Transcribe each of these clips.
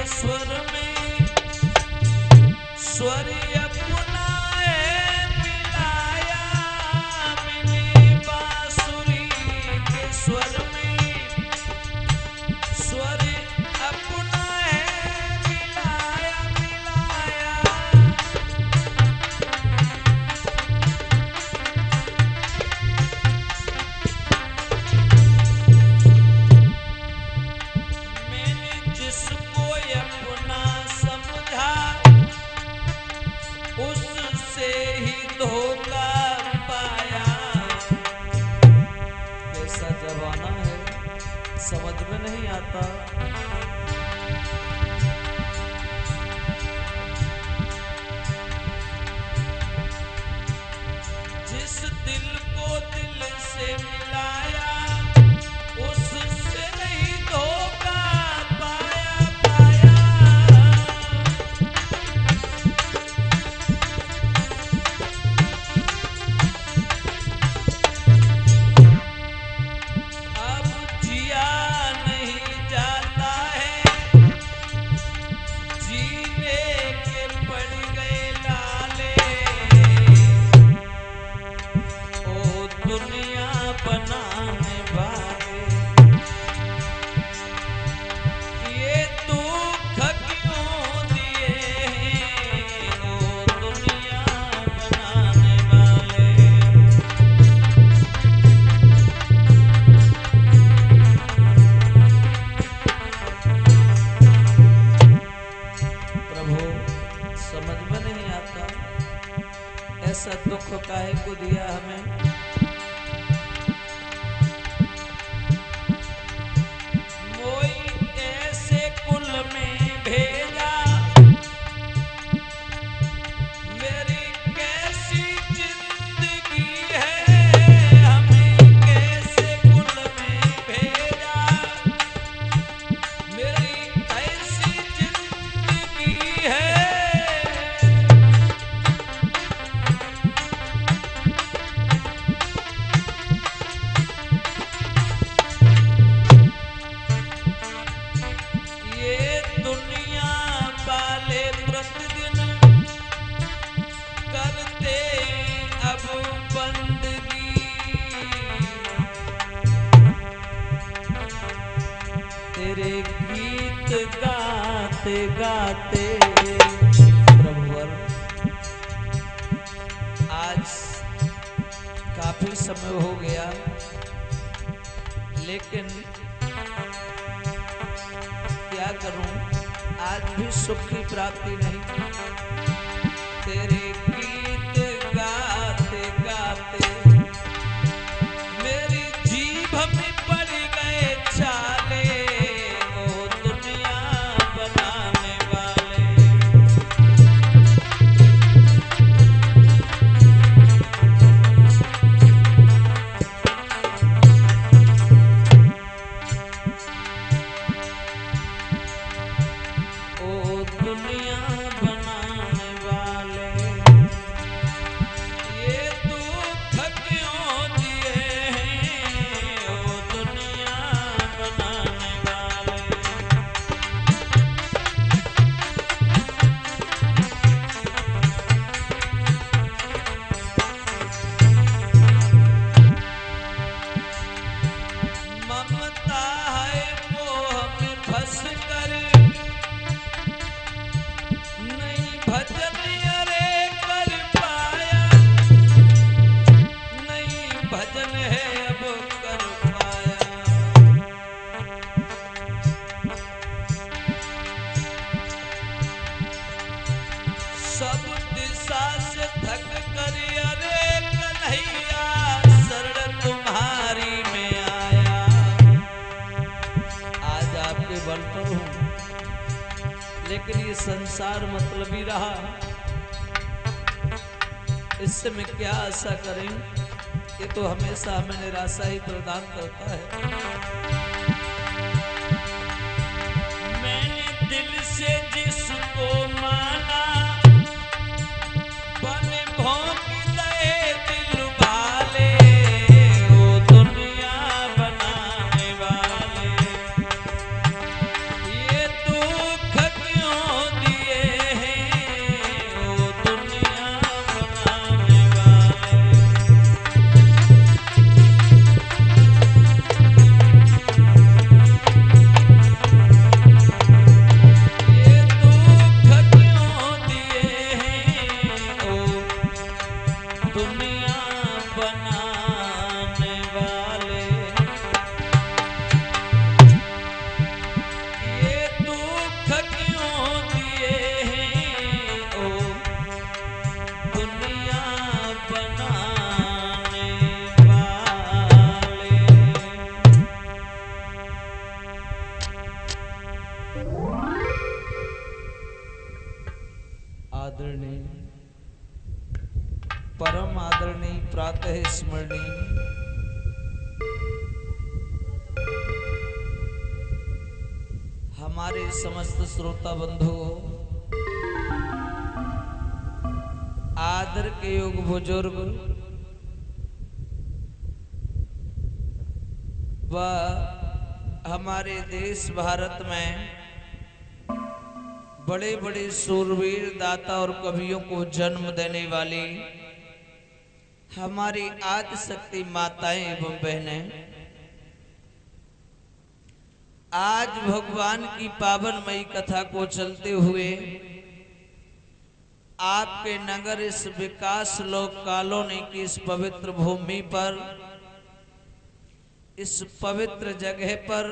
स्वर में स्वर अपनाए मिलाया, मिली बांसुरी के स्वर में स्वर अपनाए मिलाया, मिलाया। मैंने जिसको अपना समझा उससे ही धोखा पाया। कैसा जमाना है, समझ में नहीं आता। जिस दिल को दिल से मिलाया उससे नहीं धोखा पाया, पाया। अब जिया नहीं जाता है, जीने के पड़ गए लाले। ओ दुनिया बनाने वाले, ये दुख क्यों दिए हैं? ओ दुनिया बनाने वाले। प्रभु समझ में नहीं आता, ऐसा दुख काहे को दिया हमें? मोई ऐसे कुल में भेजा, मेरी कैसी जिंदगी है। हमें कैसे कुल में भेजा, मेरी कैसी जिंदगी है। ये दुनिया वाले प्रतिदिन करते अब बंदगी। तेरे गीत गाते गाते प्रभुवर आज काफी समय हो गया, लेकिन क्या करूं, आज भी सुख की प्राप्ति नहीं। तेरे गीत गाते गाते मेरी जीभ में पड़ गए छाले। ओ दुनिया बनाने वाले, ओ दुनिया बनाने वाले, ये दुख क्यों दिए हैं? ओ दुनिया बनाने वाले। ममता है मोह में फंस कर, नहीं भजन अरे कर पाया, नहीं भजन है अब कर पाया। सब दिशा से थक कर अरे कन्हैया शरण तुम्हारी में आया। आज आपके बल पर हूँ, लेकिन ये संसार मतलबी रहा, इससे मैं क्या आशा करें? ये तो हमेशा हमें निराशा ही प्रदान करता है। मैंने दिल से जिसको माना, बन भोंक दे दिल वाले। ओ दुनिया बनाने वाले, ये दुख आदरणीय, परम आदरणीय, प्रातः स्मरणीय हमारे समस्त श्रोता बंधुओं, आदर के योग बुजुर्ग व हमारे देश भारत में बड़े बड़े सूरवीर दाता और कवियों को जन्म देने वाली हमारी आदि शक्ति माताएं एवं बहनें, आज भगवान की पावनमयी कथा को चलते हुए आपके नगर इस विकास लोक कॉलोनी की इस पवित्र भूमि पर, इस पवित्र जगह पर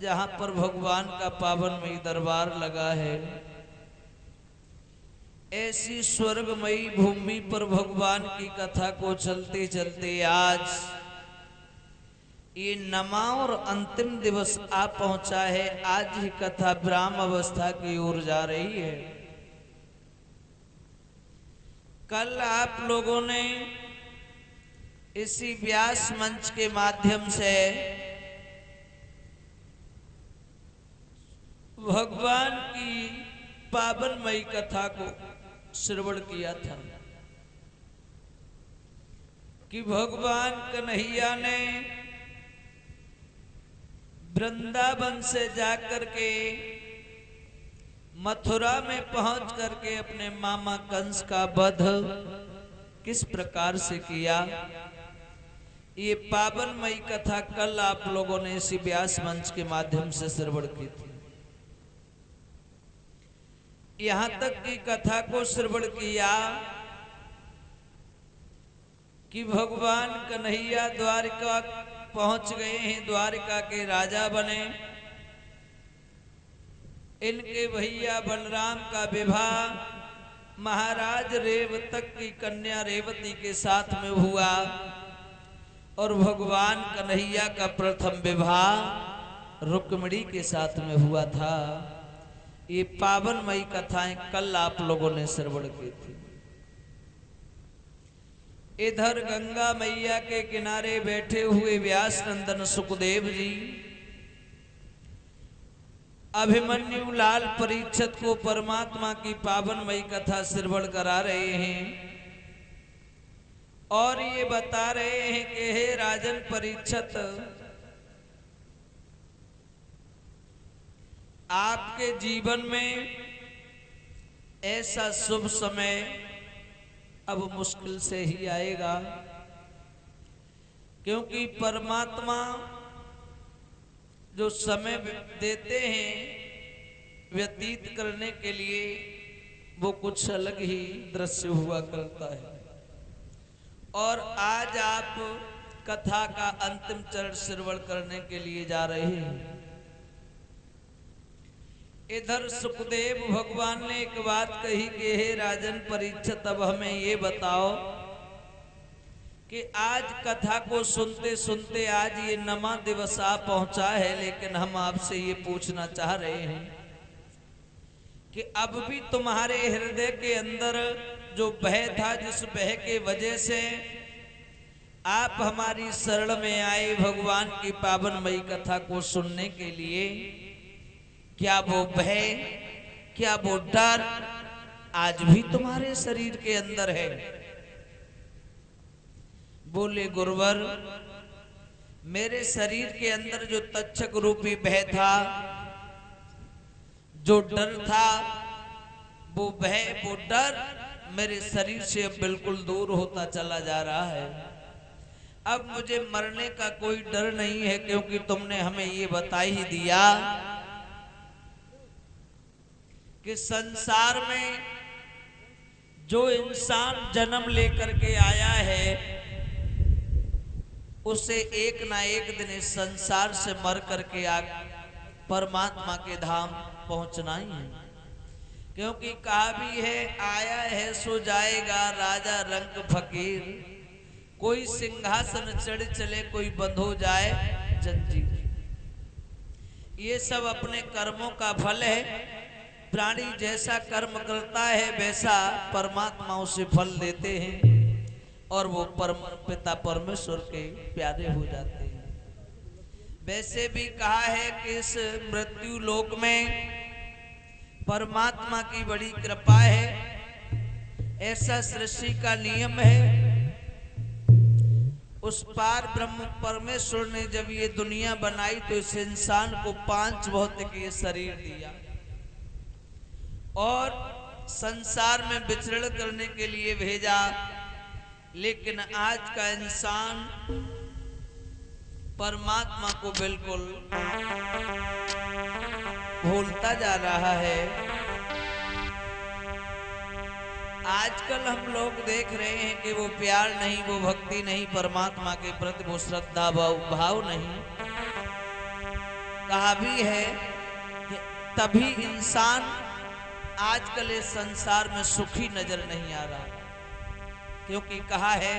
जहां पर भगवान का पावनमयी दरबार लगा है, ऐसी स्वर्गमयी भूमि पर भगवान की कथा को चलते चलते आज ये नमा और अंतिम दिवस आ पहुंचा है। आज ही कथा विराम अवस्था की ओर जा रही है। कल आप लोगों ने इसी व्यास मंच के माध्यम से भगवान की पावनमयी कथा को श्रवण किया था कि भगवान कन्हैया ने वृंदावन से जाकर के मथुरा में पहुंच करके अपने मामा कंस का वध किस प्रकार से किया, ये पावनमयी कथा कल आप लोगों ने इसी व्यास मंच के माध्यम से श्रवण की थी। यहां तक की कथा को श्रवण किया कि भगवान कन्हैया द्वारिका पहुंच गए हैं, द्वारिका के राजा बने। इनके भैया बलराम का विवाह महाराज रेवतक की कन्या रेवती के साथ में हुआ और भगवान कन्हैया का प्रथम विवाह रुक्मिणी के साथ में हुआ था। ये पावनमयी कथाएं कल आप लोगों ने श्रवण की थी। इधर गंगा मैया के किनारे बैठे हुए व्यास नंदन सुखदेव जी अभिमन्यु लाल परीक्षित को परमात्मा की पावनमयी कथा श्रवण करा रहे हैं और ये बता रहे हैं कि हे राजन परीक्षित, आपके जीवन में ऐसा शुभ समय अब मुश्किल से ही आएगा, क्योंकि परमात्मा जो समय देते हैं व्यतीत करने के लिए वो कुछ अलग ही दृश्य हुआ करता है। और आज आप कथा का अंतिम चरण श्रवण करने के लिए जा रहे हैं। इधर सुखदेव भगवान ने एक बात कही कि हे राजन परीक्षित, अब हमें ये बताओ कि आज कथा को सुनते सुनते आज ये नमा दिवस आ पहुंचा है, लेकिन हम आपसे ये पूछना चाह रहे हैं कि अब भी तुम्हारे हृदय के अंदर जो भय था, जिस भय के वजह से आप हमारी शरण में आए भगवान की पावनमयी कथा को सुनने के लिए, क्या वो भय, क्या वो डर आज भी तुम्हारे शरीर के अंदर है? बोले गुरुवर, मेरे शरीर के अंदर जो तक्षक रूपी भय था, जो डर था, वो भय, वो डर मेरे शरीर से अब बिल्कुल दूर होता चला जा रहा है। अब मुझे मरने का कोई डर नहीं है, क्योंकि तुमने हमें ये बता ही दिया कि संसार में जो इंसान जन्म लेकर के आया है उसे एक ना एक दिन इस संसार से मर करके परमात्मा के धाम पहुंचना ही है। क्योंकि कहा भी है, आया है सो जाएगा राजा रंग फकीर, कोई सिंहासन चढ़ चले कोई बंद हो जाए जंजीर। ये सब अपने कर्मों का फल है प्राणी जैसा कर्म करता है वैसा परमात्मा उसे फल देते हैं और वो पिता परमेश्वर के प्यारे हो जाते हैं। वैसे भी कहा है कि इस मृत्यु लोक में परमात्मा की बड़ी कृपा है, ऐसा सृष्टि का नियम है। उस पार ब्रह्म परमेश्वर ने जब ये दुनिया बनाई तो इस इंसान को 5 भौतिक शरीर दिया और संसार में विचरण करने के लिए भेजा। लेकिन आज का इंसान परमात्मा को बिल्कुल भूलता जा रहा है। आजकल हम लोग देख रहे हैं कि वो प्यार नहीं, वो भक्ति नहीं, परमात्मा के प्रति वो श्रद्धा भाव नहीं। कहा भी है कि तभी इंसान आजकल इस संसार में सुखी नजर नहीं आ रहा, क्योंकि कहा है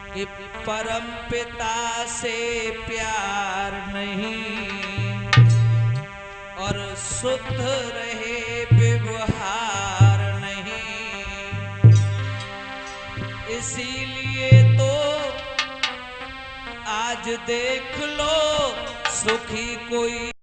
कि परम पिता से प्यार नहीं और शुद्ध रहे व्यवहार नहीं, इसीलिए तो आज देख लो सुखी कोई